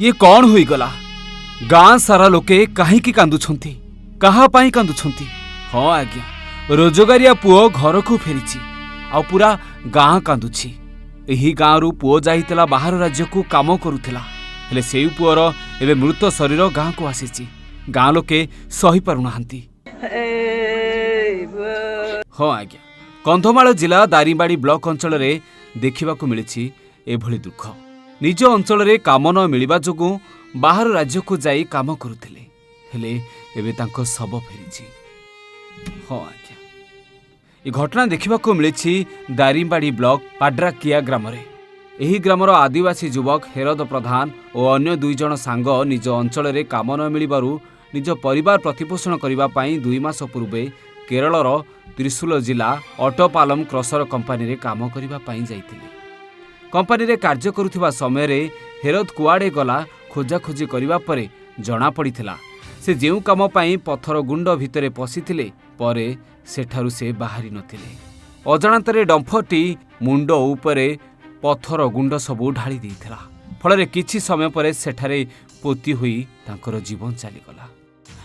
ये कौन होईगला? गाँ सारा लोके काहींकी कांदुछंती, कहा पाई कांदुछंती? हाँ आज्ञा, रोजगारिया पुओ घर को फेरीची आ पूरा गाँ कांदुछि। एही गाँरु पुओ जाइतला बाहर राज्य को काम करुथिला, हेले सेई पुओर एबे मृत शरीर गाँ को आसीची। गाँ लोके सही पारुनाहांती। हाँ आज्ञा, कंधमाल जिला दारिंबाड़ी ब्लॉक अंचल रे देखिबाकू मिलिछि एभली दुख। निज अंचल रे काम न मिलिबा जोगु बाहर राज्य को जाई काम करुथिले, हेले एबे तांको शव फेरीछि। हाँ आज्ञा, ये घटना देखिबाकू मिलिछि दारिंबाड़ी ब्लॉक पाड्राकिया ग्राम रे। एही ग्रामर आदिवासी युवक हेरद प्रधान और अन्य 2 जण सांग निज अंचल रे काम न मिलिबारु निज परिवार प्रतिपोषण करिबा पई 2 मास पूर्वे केरलर त्रिशूल जिला ऑटोपालम क्रसर कंपानी रे काम करिबा पई जाइथिले। कंपानी रे कार्य करुथिबा समय रे हेरद कुआडे गला खोजाखोजी करिबा परे जणा पड़िथिला से जेउ काम पई पत्थर गुंड भितरे पशिथिले परे सेठारु से बाहरी नथिले। अजाणतारे डंफटी मुंड उपरे पत्थर गुंड सबू ढाली देइथिला। फଳରେ किछि समय परे सेठारे पोती होई तांकर जीवन चलीगला।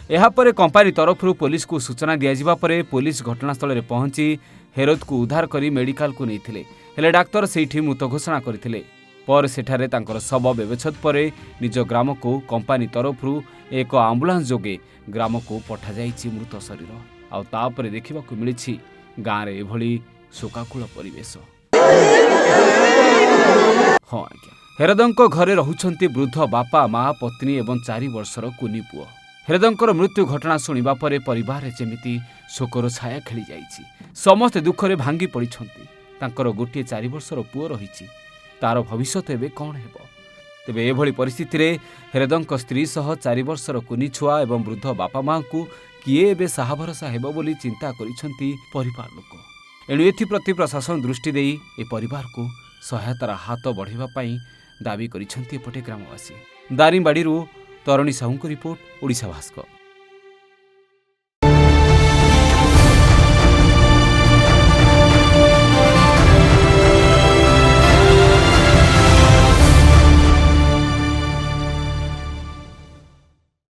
एहापरे कंपानी तरफरु पुलिस को सूचना दियाजिबा परे पुलिस घटनास्थल रे पहुंची हेरद को उद्धार करी मेडिकल को नैथिले, हेले डाक्तर सेठी मृत घोषणा करथिले। पर सेठारे तांकर शव व्यवच्छेद परे निज ग्राम को कंपानी तरफरु एक आम्बुलांस जोगे ग्राम को पठा जाइछि मृत शरीर। आ तापरे देखिबाकू मिलिछि गाँ रे एभली शोकाकुल परिवेश। हाँ आज्ञा, हेरदंक घरे रहुछंती वृद्ध बापा माँ पत्नी एवं 4 वर्षर कुनी पुओ। हेरदंकर मृत्यु घटना शुणिबा परे परिवार जेमिति शोकर छाया खेली जाइछि। समस्ते दुखरे भांगी पड़िछंती। तांकर गोटे 4 वर्षर पुओ रहिछि, तार भविष्यत एबे कौन हेबो? तेबे एभली परिस्थिति रे हेरदंक स्त्री सह 4 वर्षर कुनी छुआ एवं वृद्ध बापा माँ को किए एबे साहा भरोसा हेबो बोली चिंता करिछंती परिवार लोक। एणु एथिप्रति प्रशासन दृष्टि देई ए परिवार को सहायतार हाथ बढ़ाइबा पई दाबी करिछंती एपटे ग्रामवासी। दारिंबाड़ीरू तरुणी साहूଙ୍କ रिपोर्ट, ओडिशा भास्कर।